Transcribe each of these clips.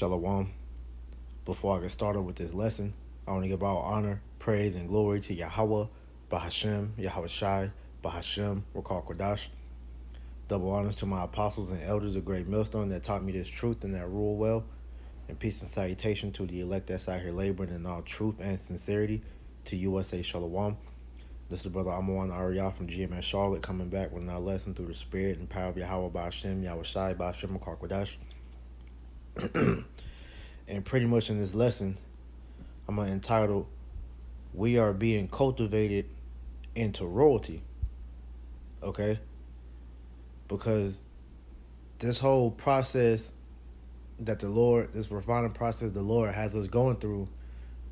Shalom. Before I get started with this lesson, I want to give all honor, praise, and glory to Yahweh, Bahashem, Yahweh Shai, Bahashem, Rakal Kodash. Double honors to my apostles and elders of Great Millstone that taught me this truth and that rule well. And peace and salutation to the elect that's out here laboring in all truth and sincerity to USA Shalom. This is Brother Amon Ariyah from GMS Charlotte coming back with another lesson through the spirit and power of Yahweh Bahashem, Yahweh Shai, Bahashem, Rakal Kodash. And pretty much in this lesson, I'm going to entitle, We Are Being Cultivated into Royalty. Okay? Because this whole process that the Lord, this refining process the Lord has us going through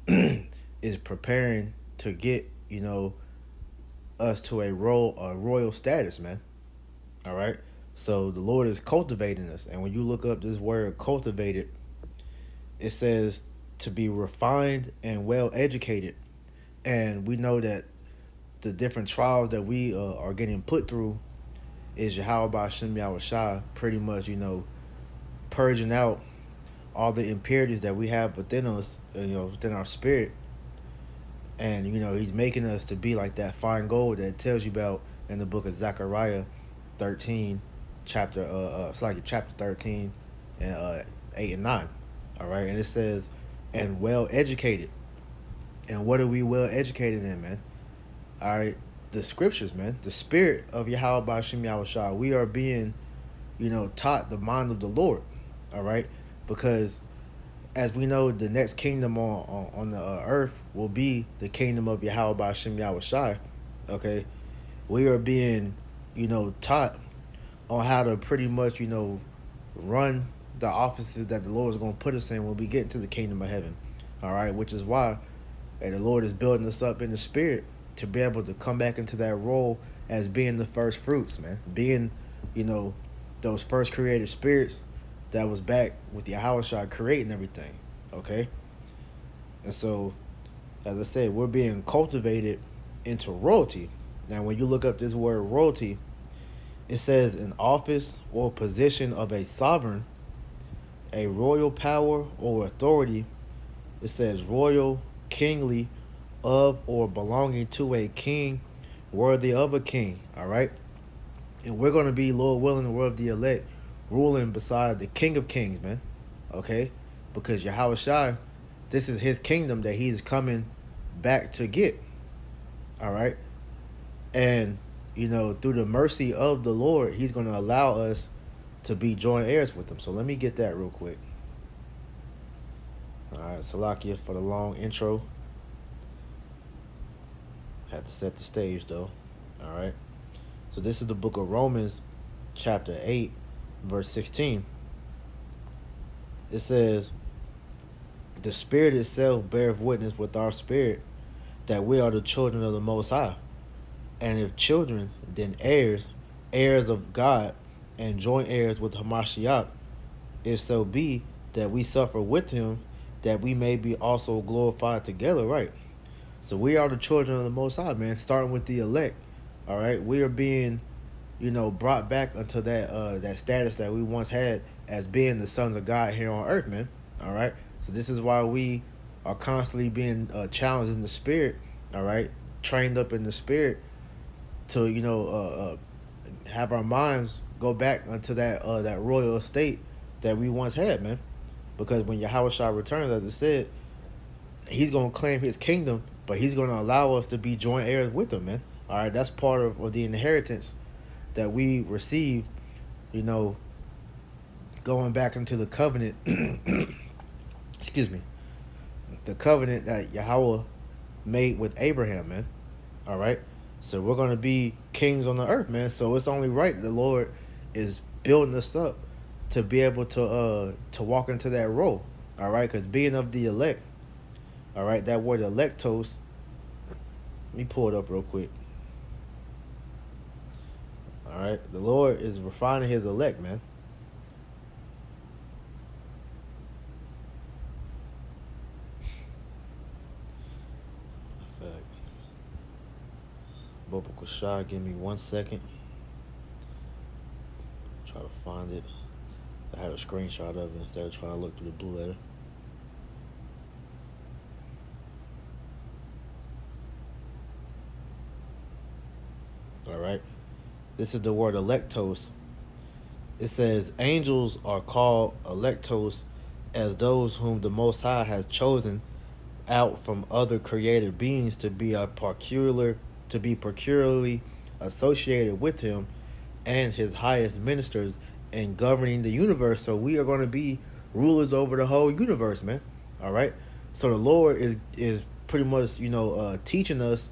is preparing to get, us to a royal status, man. All right? So the Lord is cultivating us. And when you look up this word cultivated, it says to be refined and well educated. And we know that the different trials that we are getting put through is Yahweh Ba'Shem Yahweh Shai pretty much, purging out all the impurities that we have within us, within our spirit. And, he's making us to be like that fine gold that it tells you about in the book of Zechariah 13, chapter 13 and 8 and 9. All right, and it says, and well educated. And what are we well educated in, man? All right, the scriptures, man. The spirit of Yahweh Ba'Shem Yahweh Shai. We are being, taught the mind of the Lord. All right, because as we know, the next kingdom on the earth will be the kingdom of Yahweh Ba'Shem Yahweh Shai. Okay, we are being, taught on how to pretty much, run the offices that the Lord is going to put us in when we get into the kingdom of heaven. All right, which is why the Lord is building us up in the spirit to be able to come back into that role as being the first fruits, man. Being, those first creative spirits that was back with Yahweh Shai creating everything. Okay? And so, as I said, we're being cultivated into royalty. Now, when you look up this word royalty, it says an office or position of a sovereign, a royal power or authority. It says royal, kingly, of or belonging to a king, worthy of a king. All right? And we're going to be, Lord willing, the world of the elect, ruling beside the King of Kings, man. Okay? Because Yahweh Shai, this is his kingdom that he's coming back to get. All right? And, through the mercy of the Lord, he's going to allow us to be joint heirs with him. So let me get that real quick. All right, Salakia for the long intro. Had to set the stage, though. All right. So this is the book of Romans, chapter 8, verse 16. It says, the Spirit itself beareth witness with our spirit that we are the children of the Most High. And if children, then heirs, heirs of God, and joint heirs with Hamashiach, if so be that we suffer with him, that we may be also glorified together, right? So we are the children of the Most High, man, starting with the elect, all right? We are being, brought back unto that status that we once had as being the sons of God here on earth, man, all right? So this is why we are constantly being challenged in the spirit, all right? Trained up in the spirit to, have our minds go back unto that royal estate that we once had, man. Because when Yahweh Shai returns, as I said, he's going to claim his kingdom, but he's going to allow us to be joint heirs with him, man. All right, that's part of the inheritance that we receive, going back into the covenant. Excuse me. The covenant that Yahweh made with Abraham, man. All right. So we're going to be kings on the earth, man. So it's only right the Lord is building us up to be able to walk into that role. All right. Because being of the elect, all right, that word electos, let me pull it up real quick. All right. The Lord is refining his elect, man. Boba Kushai, give me 1 second. Try to find it. I I had a screenshot of it instead of trying to look through the blue letter. All right. This is the word electos. It says angels are called electos as those whom the Most High has chosen out from other created beings to be peculiarly associated with him and his highest ministers in governing the universe. So we are going to be rulers over the whole universe, man. All right. So the Lord is pretty much teaching us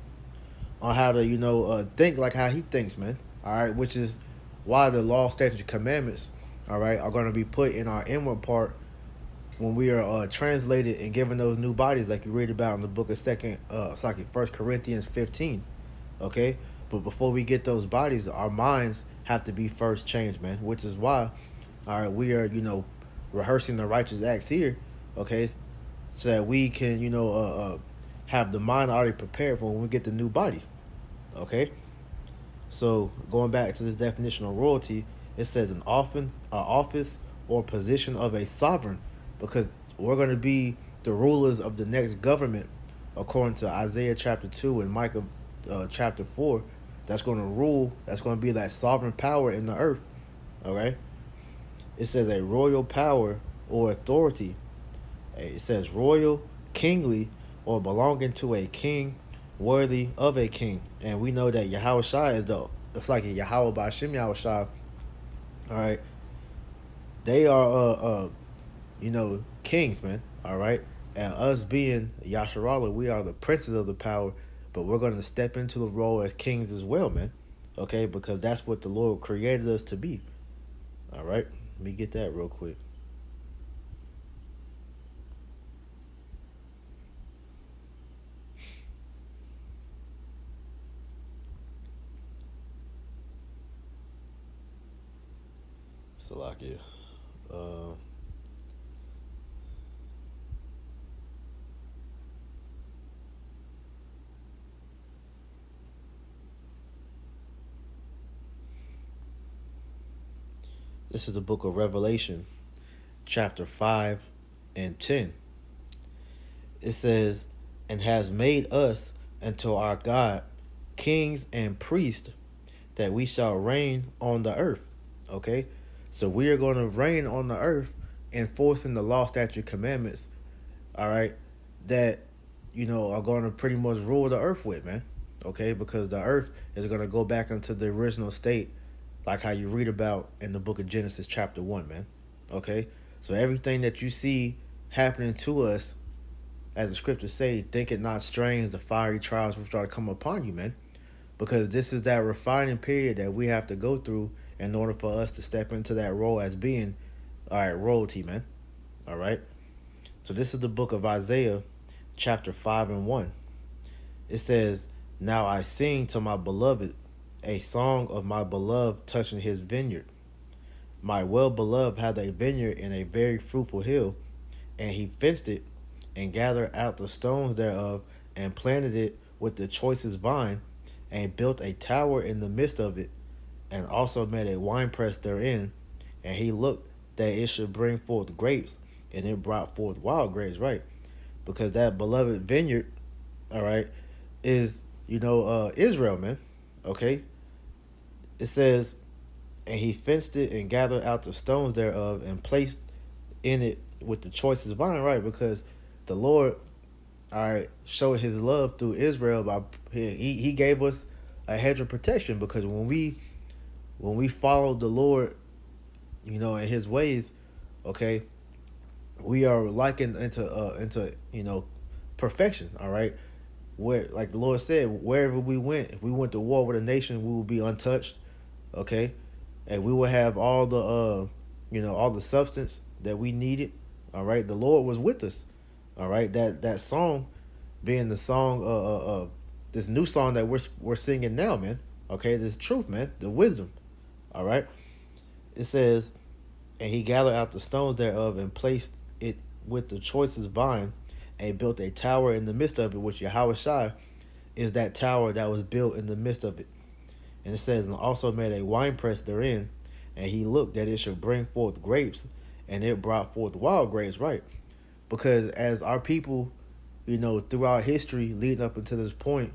on how to think like how He thinks, man. All right, which is why the law, statutes, commandments, all right, are going to be put in our inward part when we are translated and given those new bodies, like you read about in the book of First Corinthians 15. Okay, but before we get those bodies, our minds have to be first changed, man. Which is why, all right, we are rehearsing the righteous acts here, okay, so that we can have the mind already prepared for when we get the new body, okay. So going back to this definition of royalty, it says office or position of a sovereign, because we're going to be the rulers of the next government, according to Isaiah chapter 2 and Micah chapter 4. That's going to rule. That's going to be that sovereign power in the earth. Okay. It says a royal power or authority. It says royal, kingly, or belonging to a king, worthy of a king. And we know that Yahweh Shai is it's like a Yahweh Bashim Yahweh Shai. All right. They are kings, man. All right. And us being Yasharala, we are the princes of the power, but we're going to step into the role as kings as well, man. Okay, because that's what the Lord created us to be. All right. Let me get that real quick. Salakia. Uh, this is the book of Revelation, chapter 5 and 10. It says, and has made us unto our God kings and priests, that we shall reign on the earth. Okay? So we are going to reign on the earth, enforcing the law, statute, commandments, all right, that, are going to pretty much rule the earth with, man. Okay? Because the earth is going to go back into the original state, like how you read about in the book of Genesis, chapter 1, man. Okay? So everything that you see happening to us, as the scriptures say, think it not strange the fiery trials which are to come upon you, man. Because this is that refining period that we have to go through in order for us to step into that role as being, all right, royalty, man. All right. So this is the book of Isaiah, chapter 5 and 1. It says, now I sing to my beloved a song of my beloved touching his vineyard. My well beloved had a vineyard in a very fruitful hill, and he fenced it and gathered out the stones thereof and planted it with the choicest vine, and built a tower in the midst of it, and also made a winepress therein. And he looked that it should bring forth grapes, and it brought forth wild grapes, right? Because that beloved vineyard, all right, is Israel, man. Okay, it says, and he fenced it and gathered out the stones thereof and placed in it with the choicest vine, right? Because the Lord, all right, showed His love through Israel by He gave us a hedge of protection, because when we followed the Lord, in His ways, okay, we are likened into perfection. All right, where, like the Lord said, wherever we went, if we went to war with a nation, we will be untouched. Okay, and we will have all the all the substance that we needed. All right, the Lord was with us. All right, that song being the song this new song that we're singing now, man. Okay, this truth, man, the wisdom. All right, it says, and he gathered out the stones thereof and placed it with the choicest vine, and built a tower in the midst of it, which Yahweh Shai is that tower that was built in the midst of it. And it says, and also made a winepress therein, and he looked that it should bring forth grapes, and it brought forth wild grapes, right? Because as our people, throughout history leading up until this point,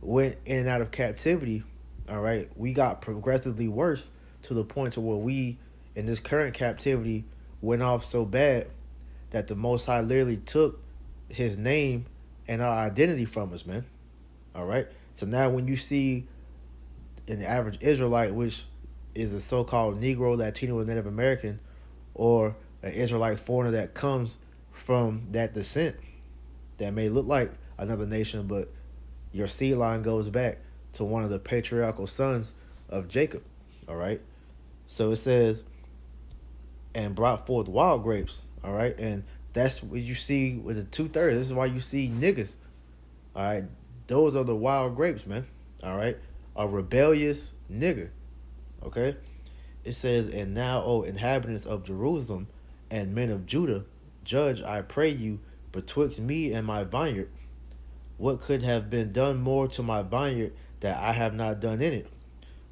went in and out of captivity, all right, we got progressively worse to the point to where we, in this current captivity, went off so bad that the Most High literally took His name and our identity from us, man. All right. So now when you see an average Israelite, which is a so-called Negro, Latino, or Native American, or an Israelite foreigner that comes from that descent, that may look like another nation, but your seed line goes back to one of the patriarchal sons of Jacob. All right. So it says, and brought forth wild grapes. All right. And that's what you see with the 2/3. This is why you see niggas. All right. Those are the wild grapes, man. All right. A rebellious nigger. Okay. It says, and now, O inhabitants of Jerusalem and men of Judah, judge, I pray you, betwixt me and my vineyard. What could have been done more to my vineyard that I have not done in it?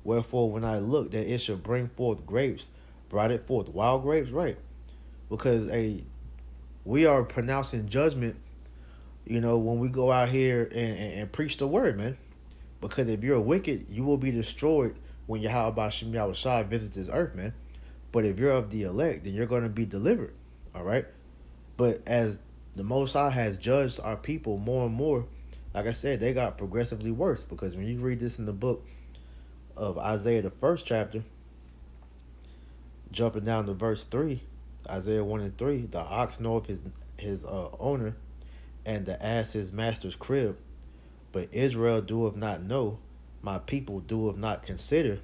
Wherefore, when I looked that it should bring forth grapes, brought it forth wild grapes, right? Because we are pronouncing judgment, when we go out here and preach the word, man. Because if you're wicked, you will be destroyed when Yahweh Shem Yahushua visits this earth, man. But if you're of the elect, then you're going to be delivered, all right? But as the Most High has judged our people more and more, like I said, they got progressively worse. Because when you read this in the book of Isaiah, the first chapter, jumping down to verse 3, Isaiah 1 and 3, the ox knoweth his owner, and the ass his master's crib. But Israel doeth not know, my people doeth not consider.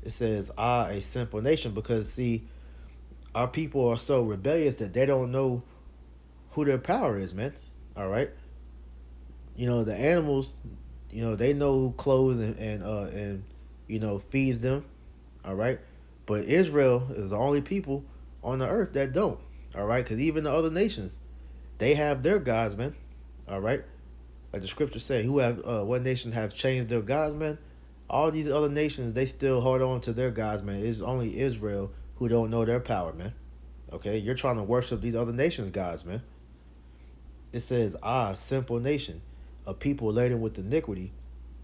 It says, a sinful nation, because see, our people are so rebellious that they don't know who their power is, man. All right. The animals, they know who clothes and feeds them. All right. But Israel is the only people on the earth that don't. All right. Because even the other nations, they have their gods, man. All right. Like the scriptures say, what nation have changed their gods, man? All these other nations, they still hold on to their gods, man. It's only Israel who don't know their power, man. Okay, you're trying to worship these other nations' gods, man. It says, sinful nation, a people laden with iniquity,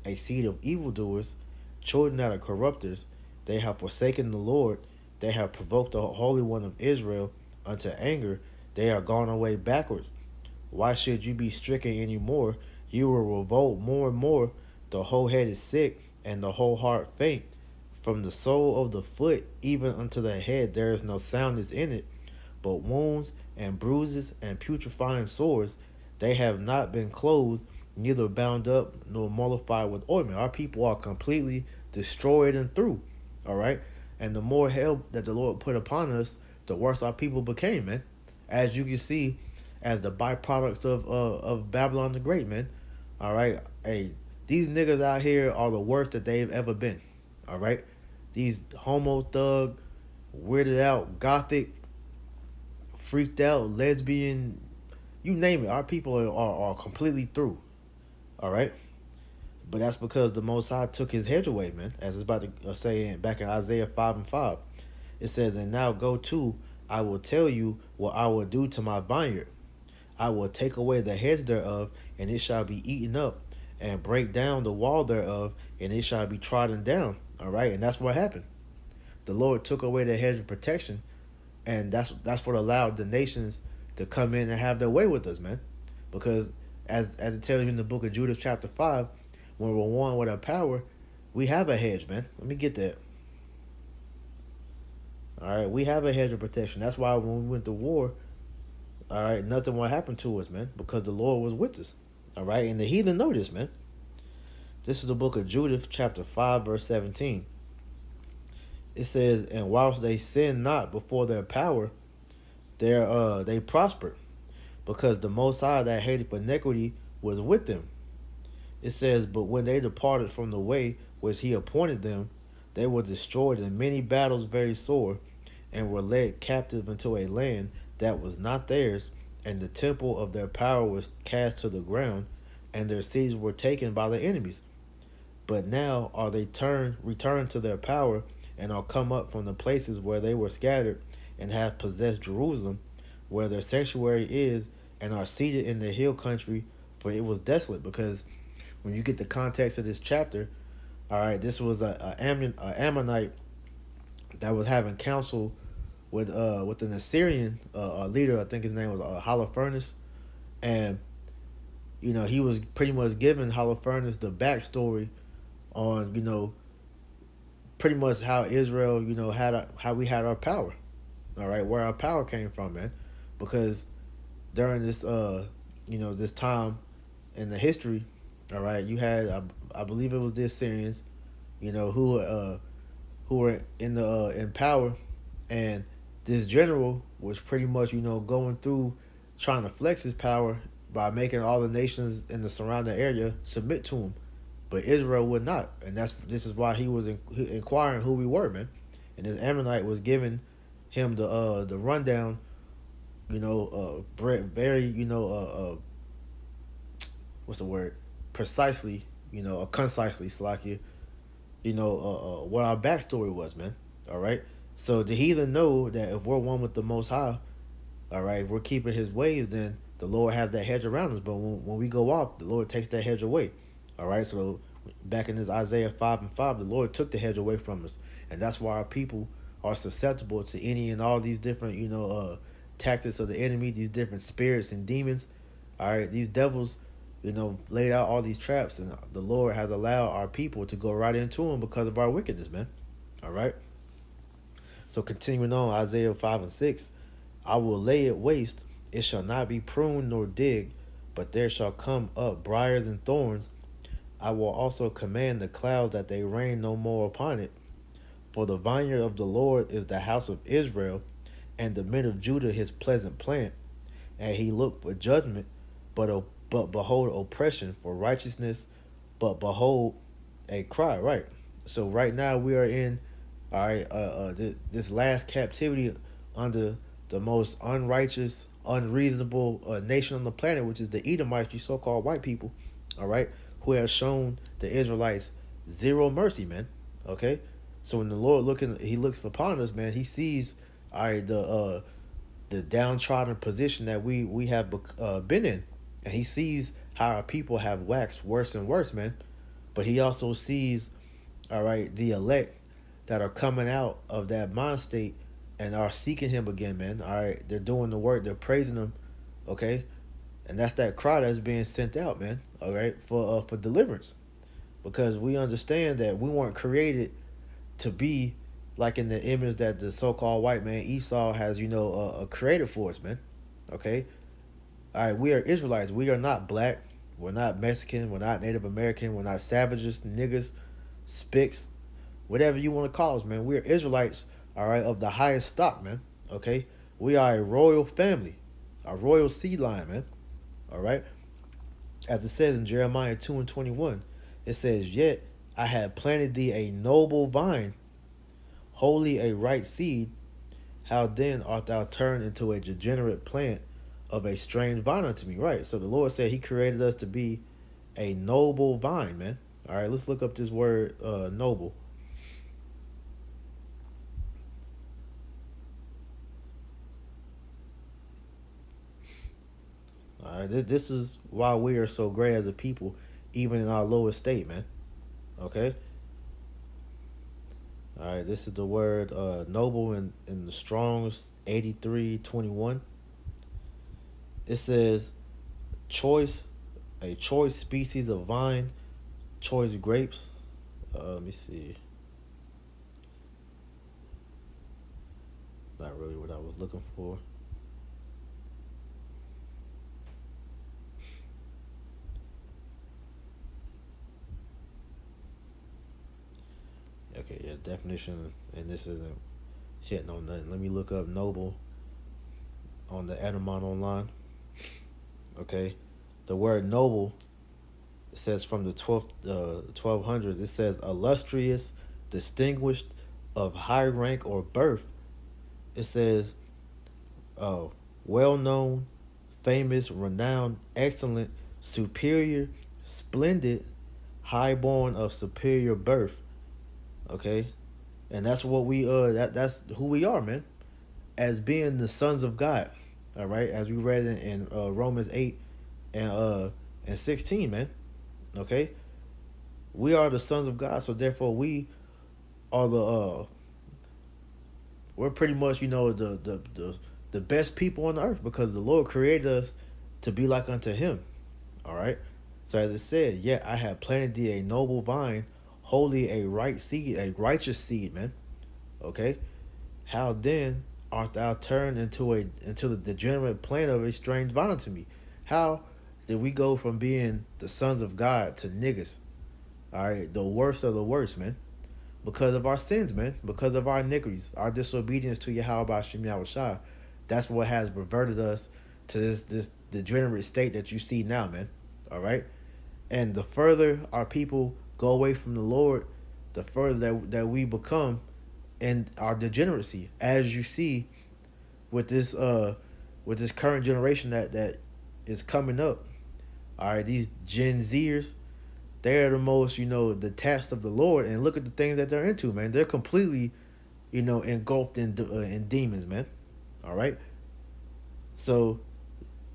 a seed of evildoers, children that are corrupters. They have forsaken the Lord. They have provoked the Holy One of Israel unto anger. They are gone away backwards. Why should you be stricken any more? You will revolt more and more. The whole head is sick, and the whole heart faint. From the sole of the foot even unto the head there is no soundness in it, but wounds and bruises and putrefying sores. They have not been clothed, neither bound up, nor mollified with ointment. Our people are completely destroyed and through. All right? And the more hell that the Lord put upon us, the worse our people became, man. As you can see, as the byproducts of Babylon the Great, man. All right? Hey, these niggas out here are the worst that they've ever been. All right? These homo thug, weirded out, gothic, freaked out, lesbian, you name it. Our people are completely through. All right? But that's because the Most High took his hedge away, man. As it's about to say back in Isaiah 5 and 5. It says, and now go to, I will tell you what I will do to my vineyard. I will take away the hedge thereof, and it shall be eaten up, and break down the wall thereof, and it shall be trodden down. All right? And that's what happened. The Lord took away the hedge of protection, and that's what allowed the nations to come in and have their way with us, man. Because as it tells you in the book of Judah chapter 5, when we're one with our power, we have a hedge, man. Let me get that. All right, we have a hedge of protection. That's why when we went to war, all right, nothing will happen to us, man, because the Lord was with us. All right, and the heathen know this, man. This is the book of Judith, chapter 5, verse 17. It says, and whilst they sin not before their power, they prospered, because the Most High that hated iniquity was with them. It says, but when they departed from the way which he appointed them, they were destroyed in many battles very sore, and were led captive into a land that was not theirs, and the temple of their power was cast to the ground, and their cities were taken by the enemies. But now are they returned to their power, and are come up from the places where they were scattered, and have possessed Jerusalem, where their sanctuary is, and are seated in the hill country, for it was desolate. Because when you get the context of this chapter, all right, this was a Ammonite that was having counsel with an Assyrian leader. I think his name was Holofernes, and he was pretty much giving Holofernes the backstory on pretty much how Israel how we had our power. All right, where our power came from, man, because during this this time in the history, all right, you had I believe it was the Assyrians, who were in power, and this general was pretty much going through trying to flex his power by making all the nations in the surrounding area submit to him, but Israel would not, and this is why he was inquiring who we were, man, and this Ammonite was giving him the rundown, very what's the word, precisely, concisely, Slakia, what our backstory was, man. All right. So the heathen know that if we're one with the Most High, all right, if we're keeping His ways, then the Lord has that hedge around us. But when we go off, the Lord takes that hedge away. All right. So back in this Isaiah 5:5, the Lord took the hedge away from us, and that's why our people are susceptible to any and all these different, tactics of the enemy, these different spirits and demons. All right, these devils, laid out all these traps, and the Lord has allowed our people to go right into them because of our wickedness, man. All right. So continuing on, Isaiah 5:6, I will lay it waste; it shall not be pruned nor digged, but there shall come up briars and thorns. I will also command the clouds that they rain no more upon it. For the vineyard of the Lord is the house of Israel, and the men of Judah his pleasant plant. And he looked for judgment, but behold oppression, for righteousness, but behold a cry. Right. So right now we are in, all right, this last captivity under the most unrighteous, unreasonable nation on the planet, which is the Edomites, you so-called white people. All right, who have shown the Israelites zero mercy, man. Okay, so when the Lord He looks upon us, man, He sees, all right, the downtrodden position that we have been in, and He sees how our people have waxed worse and worse, man. But He also sees, all right, the elect that are coming out of that mind state and are seeking Him again, man. All right, they're doing the work, they're praising Him, okay, and that's that cry that's being sent out, man. All right, for deliverance, because we understand that we weren't created to be like in the image that the so-called white man Esau has, created for us, man. Okay, all right, we are Israelites. We are not black. We're not Mexican. We're not Native American. We're not savages, niggas, spicks, whatever you want to call us, man. We are Israelites, all right, of the highest stock, man. Okay, we are a royal family, a royal seed line, man. All right, as it says in Jeremiah 2:21, it says, "Yet I have planted thee a noble vine, wholly a right seed. How then art thou turned into a degenerate plant of a strange vine unto me?" Right. So the Lord said He created us to be a noble vine, man. All right, let's look up this word noble. All right, this is why we are so great as a people, even in our lowest state, man. Okay. All right, this is the word noble in the Strong's 83:21. It says choice, a choice species of vine, choice grapes. Let me see. Not really what I was looking for. Okay, yeah, definition, and this isn't hitting on nothing. Let me look up noble on the Etymon online. Okay, the word noble, it says from the 1200s. It says illustrious, distinguished, of high rank or birth. It says well known, famous, renowned, excellent, superior, splendid, highborn, of superior birth. Okay, and that's what that's who we are, man. as being the sons of God. All right, as we read in Romans 8 and 16, man. Okay, we are the sons of God, so therefore we are we're pretty much the best people on the earth because the Lord created us to be like unto Him. All right. So as it said, yet I have planted thee a noble vine, wholly a right seed, a righteous seed, man. Okay. How then art thou turned into the degenerate plant of a strange vine unto me? How did we go from being the sons of God to niggas? All right, the worst of the worst, man. Because of our sins, man. Because of our iniquities, our disobedience to Yahweh Shem Yahushua. That's what has reverted us to this degenerate state that you see now, man. All right. And the further our people go away from the Lord, the further that we become in our degeneracy. As you see with this current generation that is coming up. All right, these Gen Zers, they're the most, detached of the Lord, and look at the things that they're into, man. They're completely, engulfed in demons, man. All right. So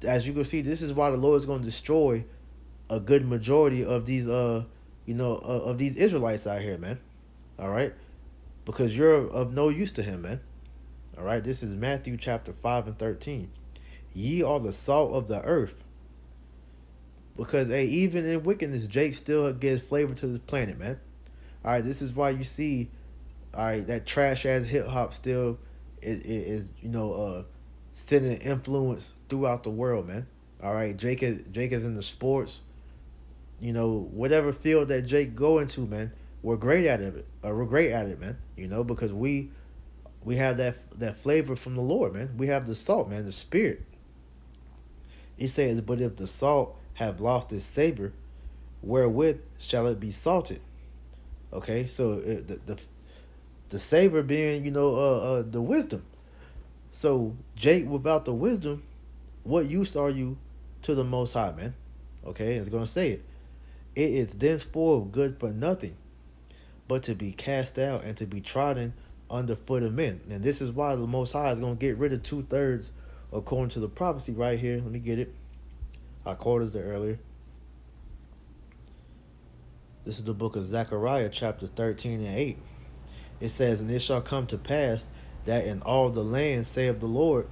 as you can see, this is why the Lord is going to destroy a good majority of these of these Israelites out here, man. All right, because you're of no use to Him, man. All right, this is Matthew chapter 5 and 13. Ye are the salt of the earth. Because hey, even in wickedness, Jake still gives flavor to this planet, man. All right, this is why you see, all right, that trash ass hip hop still is sending influence throughout the world, man. All right, Jake is in the sports, whatever field that Jake go into, man. We're great at it. We're great at it, man. Because we have that flavor from the Lord, man. We have the salt, man, the spirit. He says, but if the salt have lost its savor, wherewith shall it be salted? Okay, so the savor being, the wisdom. So Jake, without the wisdom, what use are you to the Most High, man? Okay, it's gonna say it. It is thenceforth good for nothing, but to be cast out and to be trodden under foot of men. And this is why the Most High is gonna get rid of 2/3, according to the prophecy right here. Let me get it. I quoted it earlier. This is the book of Zechariah, chapter 13 and 8. It says, and it shall come to pass that in all the land, saith the Lord,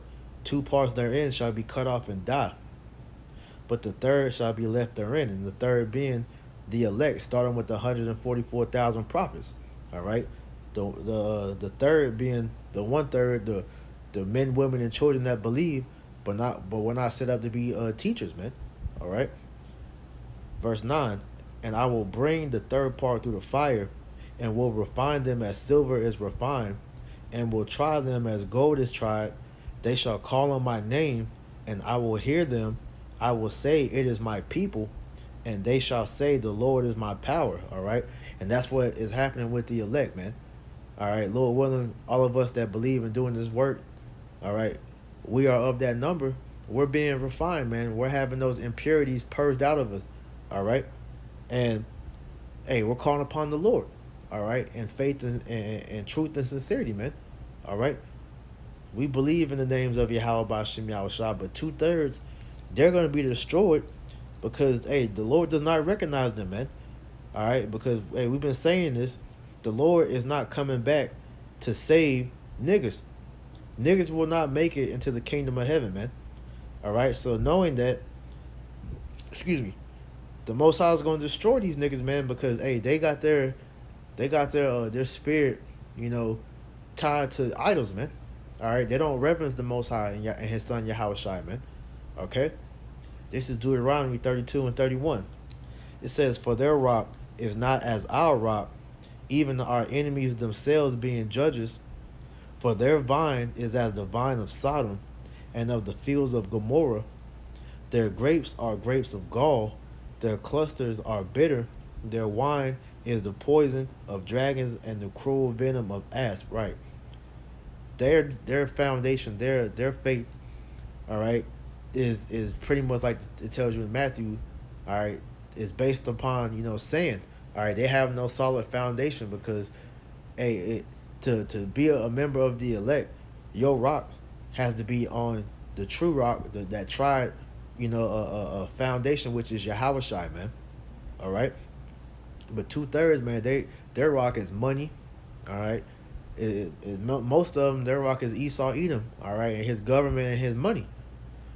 2 parts therein shall be cut off and die, but the third shall be left therein, and the third being the elect, starting with the 144,000 prophets. All right, the third being the 1/3, the men, women, and children that believe, but we're not set up to be teachers, man. All right, verse 9, and I will bring the third part through the fire, and will refine them as silver is refined, and will try them as gold is tried. They shall call on my name, and I will hear them. I will say, it is my people, and they shall say, the Lord is my power. All right, and that's what is happening with the elect, man. All right, Lord willing, all of us that believe in doing this work, all right, we are of that number. We're being refined, man. We're having those impurities purged out of us. All right, and hey, we're calling upon the Lord. All right, and faith and truth and sincerity, man. All right, we believe in the names of Yahweh Shem Yahushua, but 2/3, they're going to be destroyed because hey, the Lord does not recognize them, man. All right, because hey, we've been saying this. The Lord is not coming back to save niggas. Niggas will not make it into the kingdom of heaven, man. All right, so knowing that, excuse me, the Most High is going to destroy these niggas, man, because hey, they got their spirit, tied to idols, man. All right, they don't reverence the Most High and His Son Yahushua, man. Okay, this is Deuteronomy 32 and 31. It says, for their rock is not as our rock, even our enemies themselves being judges. For their vine is as the vine of Sodom, and of the fields of Gomorrah. Their grapes are grapes of gall, their clusters are bitter, their wine is the poison of dragons and the cruel venom of asp. Right. Their foundation, their faith, all right, is pretty much like it tells you in Matthew, all right, is based upon sand. All right, they have no solid foundation because, hey, to be a member of the elect, your rock has to be on the true rock, that tried, foundation, which is Yahweh Shai, man. All right, but 2/3, man, their rock is money. All right, most of them, their rock is Esau Edom. All right, and his government and his money,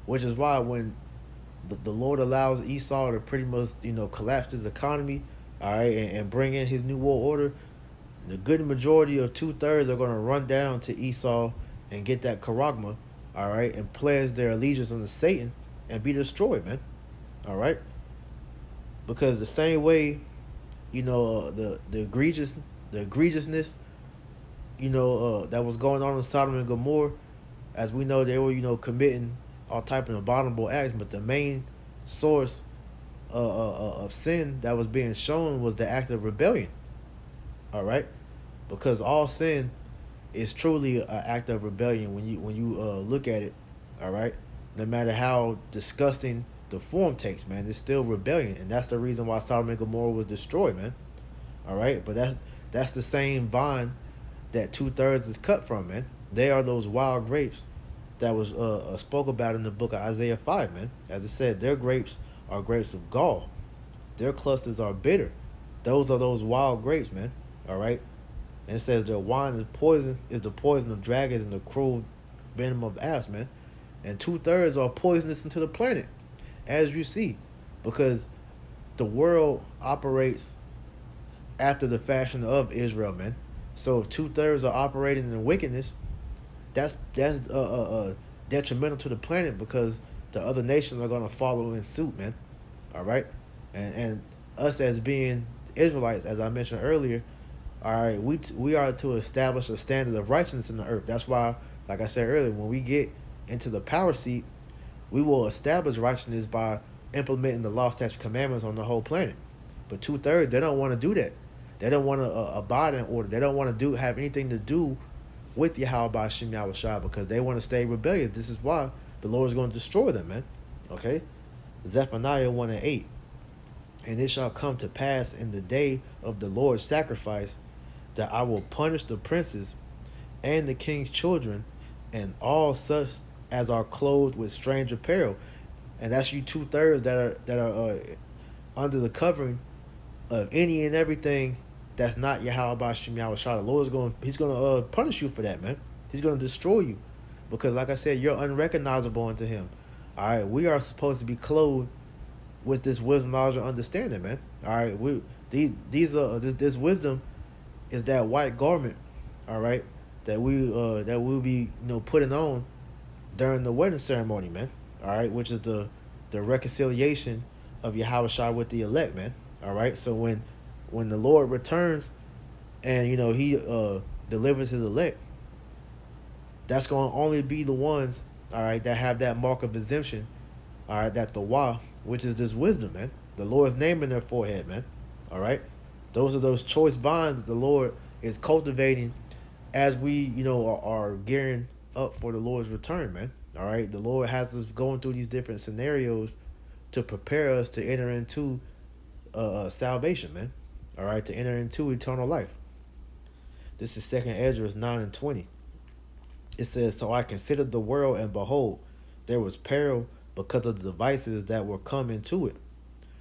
which is why when the Lord allows Esau to pretty much collapse his economy, all right, and bring in his new world order, the good majority of 2/3 are going to run down to Esau and get that charagma, all right, and pledge their allegiance unto Satan and be destroyed, man. All right, because the same way, the egregiousness, that was going on in Sodom and Gomorrah, as we know they were committing all type of abominable acts, but the main source of sin that was being shown was the act of rebellion. All right, because all sin is truly an act of rebellion when you look at it. All right, no matter how disgusting the form takes, man, it's still rebellion, and that's the reason why Sodom and Gomorrah was destroyed, man. All right, but that's the same vine that 2/3 is cut from, man. They are those wild grapes that was spoke about in the book of Isaiah 5, man. As it said, their grapes are grapes of gall. Their clusters are bitter. Those are those wild grapes, man. All right, and it says their wine is the poison of dragons and the cruel venom of asps, man. And 2/3 are poisonous into the planet, as you see, because the world operates after the fashion of Israel, man. So if 2/3 are operating in wickedness, that's detrimental to the planet, because the other nations are gonna follow in suit, man. All right, and us as being Israelites, as I mentioned earlier, all right, we are to establish a standard of righteousness in the earth. That's why, like I said earlier, when we get into the power seat, we will establish righteousness by implementing the law, statutes, commandments on the whole planet. But 2/3, they don't want to do that. They don't want to abide in order. They don't want to have anything to do with Yahweh by Shem Yahweh Shai, because they want to stay rebellious. This is why the Lord is going to destroy them, man. Okay? Zephaniah 1:8. And it shall come to pass in the day of the Lord's sacrifice that I will punish the princes and the king's children and all such as are clothed with strange apparel. And that's you 2/3 that are under the covering of any and everything that's not Yahweh Bashim Yahweh Shah. The Lord is He's gonna punish you for that, man. He's gonna destroy you, because, like I said, you're unrecognizable unto Him. All right, we are supposed to be clothed with this wisdom, knowledge, and understanding, man. All right, this wisdom is that white garment. All right, that we'll be putting on during the wedding ceremony, man. All right, which is the reconciliation of Yahweh Shai with the elect, man. All right, so when the Lord returns and He delivers His elect, that's going to only be the ones, all right, that have that mark of exemption, all right, that the Wah, which is this wisdom, man. The Lord's name in their forehead, man. All right, those are those choice vines that the Lord is cultivating as we are gearing up for the Lord's return, man. All right, the Lord has us going through these different scenarios to prepare us to enter into salvation, man. All right, to enter into eternal life. This is 2nd Ezra 9:20. It says, "So I considered the world, and behold, there was peril because of the devices that were come into it."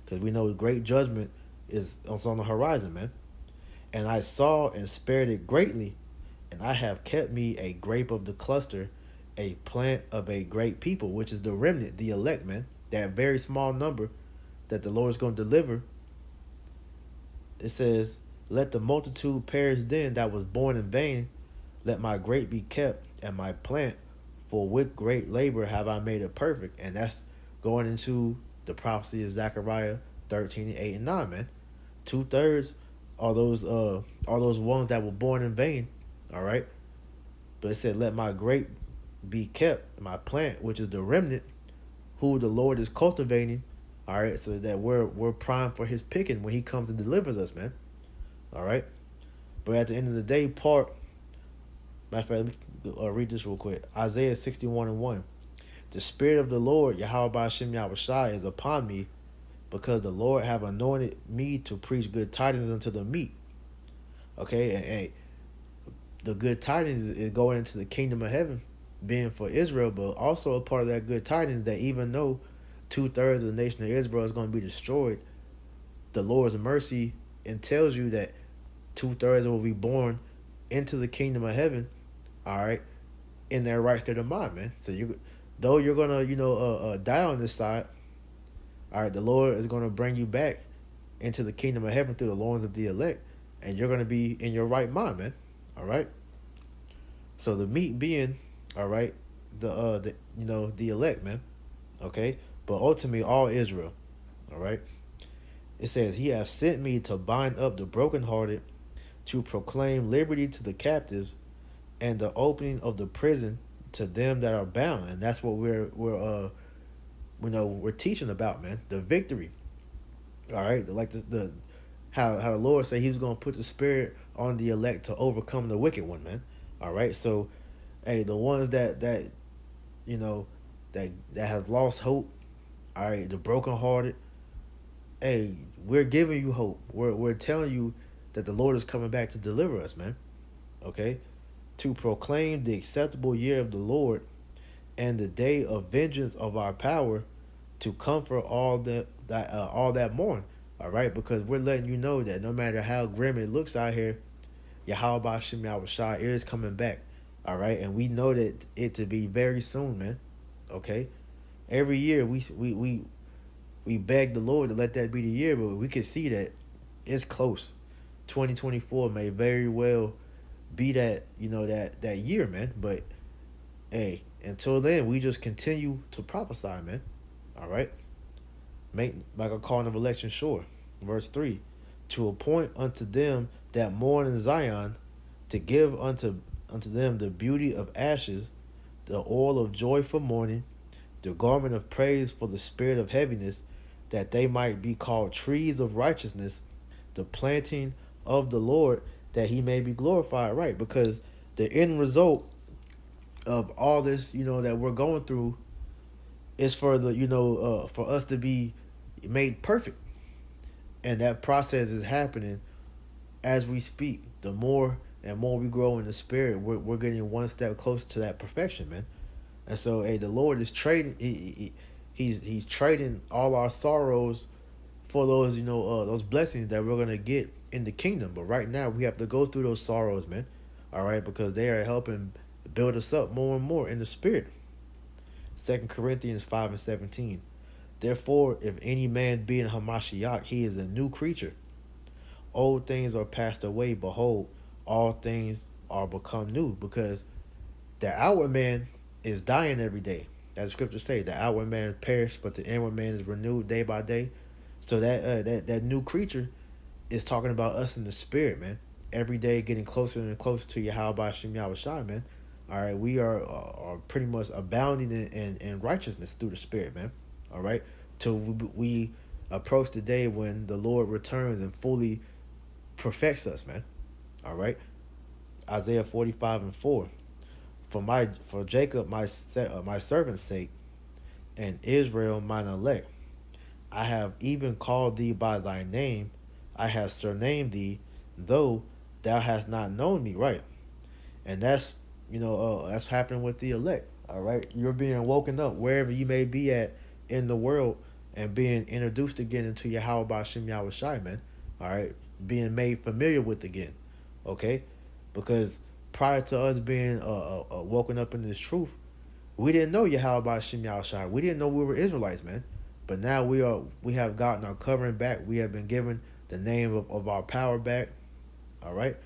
Because we know great judgment is on the horizon, man. "And I saw and spared it greatly, and I have kept me a grape of the cluster, a plant of a great people," which is the remnant, the elect, man. That very small number that the Lord is going to deliver. It says, "Let the multitude perish then that was born in vain. Let my grape be kept, and my plant, for with great labor have I made it perfect." And that's going into the prophecy of Zechariah 13:8 and 9, man. 2/3 are those ones that were born in vain. All right. But it said, "Let my grape be kept, my plant," which is the remnant, who the Lord is cultivating. All right, so that we're primed for His picking when He comes and delivers us, man. All right. But at the end of the day, matter of fact, let me read this real quick. Isaiah 61:1. "The Spirit of the Lord, Yahweh Ba'ashem Yahweh Shai, is upon me, because the Lord have anointed me to preach good tidings unto the meek." Okay, and the good tidings is going into the kingdom of heaven, being for Israel, but also a part of that good tidings that even though 2/3 of the nation of Israel is going to be destroyed, the Lord's mercy entails you that 2/3 will be born into the kingdom of heaven. All right, in their right state of mind, man. So you, though you're gonna die on this side, all right, the Lord is gonna bring you back into the kingdom of heaven through the loins of the elect, and you're gonna be in your right mind, man. All right. So the meat being, all right, the the elect, man. Okay, but ultimately all Israel. All right. It says, "He has sent me to bind up the brokenhearted, to proclaim liberty to the captives, and the opening of the prison to them that are bound." And that's what we're teaching about, man. The victory. All right, like the how the Lord said He was gonna put the Spirit on the elect to overcome the wicked one, man. All right, so hey, the ones that you know that has lost hope. All right, the brokenhearted. Hey, we're giving you hope. We're telling you that the Lord is coming back to deliver us, man. Okay, to proclaim the acceptable year of the Lord and the day of vengeance of our power, to comfort all that mourn. All right, because we're letting you know that no matter how grim it looks out here, Yahweh Shem Yahushua is coming back. All right, and we know that it to be very soon, man. Okay, every year we beg the Lord to let that be the year, but we can see that it's close. 2024 may very well be that that year, man. But hey, until then, we just continue to prophesy, man. All right, make like a calling of election sure. Verse 3, to appoint unto them that mourn in Zion, to give unto them the beauty of ashes, the oil of joy for mourning, the garment of praise for the spirit of heaviness, that they might be called trees of righteousness, the planting of the Lord, that He may be glorified. Right, because the end result of all this, that we're going through, is for the for us to be made perfect, and that process is happening as we speak. The more and more we grow in the spirit, we're getting one step closer to that perfection, man. And so, hey, the Lord is trading. He's trading all our sorrows for those those blessings that we're gonna get in the kingdom. But right now, we have to go through those sorrows, man. All right, because they are helping build us up more and more in the spirit. 2 Corinthians 5:17. Therefore, if any man be in Hamashiach, he is a new creature. Old things are passed away. Behold, all things are become new. Because the outward man is dying every day. As the scriptures say, the outward man perished, but the inward man is renewed day by day. So that new creature is talking about us in the spirit, man. Every day getting closer and closer to Yahweh Shem Yahushua, man. All right, we are pretty much abounding in righteousness through the spirit, man. All right, till we approach the day when the Lord returns and fully perfects us, man. All right, Isaiah 45:4. For Jacob my servant's sake, and Israel mine elect, I have even called thee by thy name, I have surnamed thee, though thou hast not known me. Right, and that's happening with the elect. All right, you're being woken up wherever you may be at in the world, and being introduced again into Yahweh Shem Yahushai, man. All right, being made familiar with again. Okay, because prior to us being woken up in this truth, we didn't know Yahweh Shem Yahushai. We didn't know we were Israelites, man. But now we have gotten our covering back. We have been given the name of our power back. All right,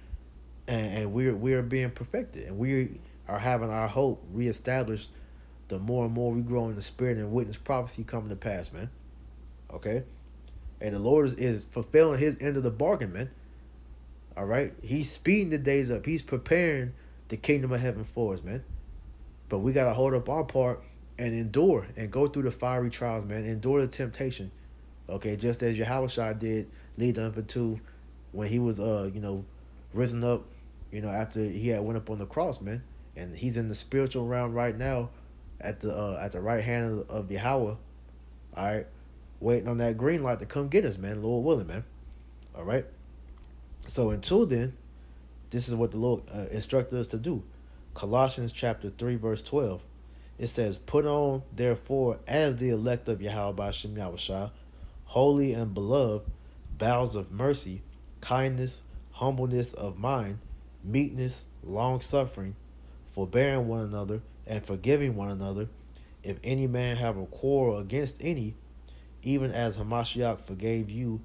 and we are being perfected, and we are having our hope reestablished. The more and more we grow in the spirit and witness prophecy coming to pass, man. Okay, and the Lord is fulfilling His end of the bargain, man. All right, He's speeding the days up. He's preparing the kingdom of heaven for us, man. But we gotta hold up our part and endure and go through the fiery trials, man. Endure the temptation. Okay, just as Yahushua did lead up into when He was risen up, after He had went up on the cross, man. And He's in the spiritual realm right now at the right hand of Yahweh. All right, waiting on that green light to come get us, man. Lord willing, man. All right. So until then, this is what the Lord instructed us to do. Colossians chapter 3, verse 12. It says, "Put on, therefore, as the elect of Yahweh Bashem Yahushua, holy and beloved, bowels of mercy, kindness, humbleness of mind, meekness, long suffering, forbearing one another, and forgiving one another. If any man have a quarrel against any, even as Hamashiach forgave you,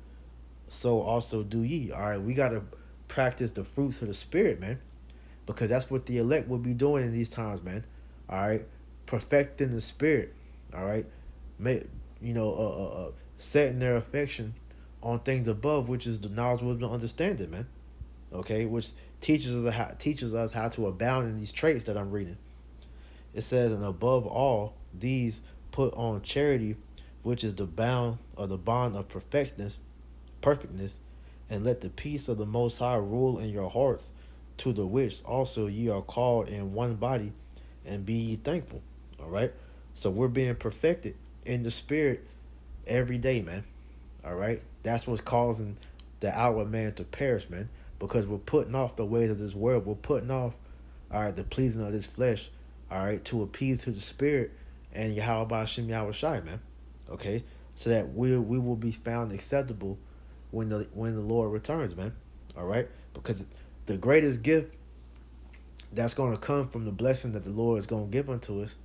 so also do ye." All right, we got to practice the fruits of the Spirit, man, because that's what the elect will be doing in these times, man. All right, perfecting the Spirit. All right, May, setting their affection on things above, which is the knowledge, wisdom, and understanding, man. Okay, which teaches us how to abound in these traits that I'm reading. It says, "And above all these, put on charity, which is the bound or the bond of perfectness, and let the peace of the Most High rule in your hearts, to the which also ye are called in one body, and be ye thankful." All right, so we're being perfected in the Spirit every day, man. All right, that's what's causing the outward man to perish, man, because we're putting off the ways of this world. We're putting off, all right, the pleasing of this flesh, all right, to appease to the Spirit and Yahweh Ba'Shem Yahweh Shai, man. Okay, so that we will be found acceptable when the Lord returns, man. All right, because the greatest gift that's going to come from the blessing that the Lord is going to give unto us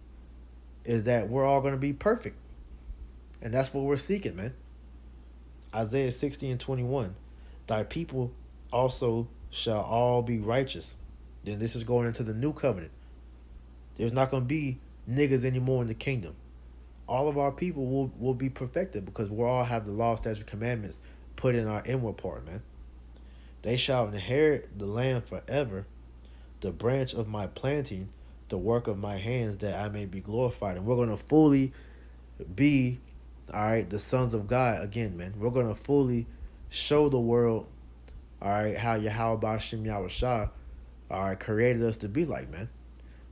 is that we're all going to be perfect, and that's what we're seeking, man. Isaiah 60 and 21. Thy people also shall all be righteous. Then this is going into the new covenant. There's not going to be niggas anymore in the kingdom. All of our people will be perfected because we all have the law, statutes, commandments put in our inward part, man. They shall inherit the land forever, the branch of my planting, the work of my hands, that I may be glorified. And we're going to fully be, all right, the sons of God again, man. We're going to fully show the world, all right, how Yahweh Ba'Shem Yahweh Shah, all right, created us to be like, man.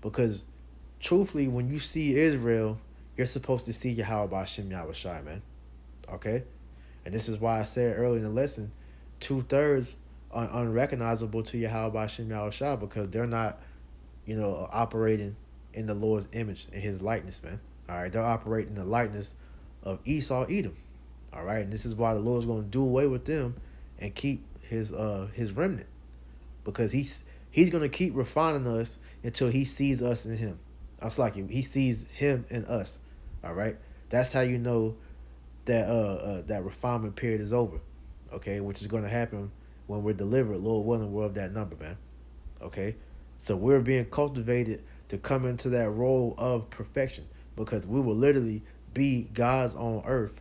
Because truthfully, when you see Israel, you're supposed to see Yahweh Ba'Shem Yahweh Shai, man. Okay? And this is why I said early in the lesson, 2/3 are unrecognizable to Yahweh Ba'Shem Yahweh Shai, because they're not, operating in the Lord's image, in his likeness, man. All right? They're operating in the likeness of Esau, Edom. All right? And this is why the Lord's going to do away with them and keep his remnant. Because he's going to keep refining us until he sees us in him. It's like he sees him in us. All right, that's how you know that that refinement period is over. Okay, which is going to happen when we're delivered. Lord willing, we're of that number, man. Okay, so we're being cultivated to come into that role of perfection, because we will literally be God's on earth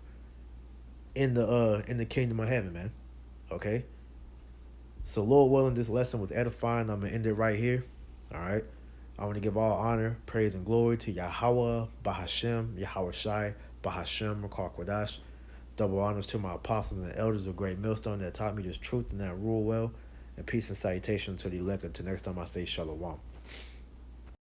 in the kingdom of heaven, man. Okay, so Lord willing, this lesson was edifying. I'm gonna end it right here. All right. I want to give all honor, praise, and glory to Yahweh, Bahashem, Yahweh Shai, Bahashem, Rakar Kwadash. Double honors to my apostles and elders of Great Millstone that taught me this truth and that rule well. And peace and salutation to the elect until next time I say Shalom.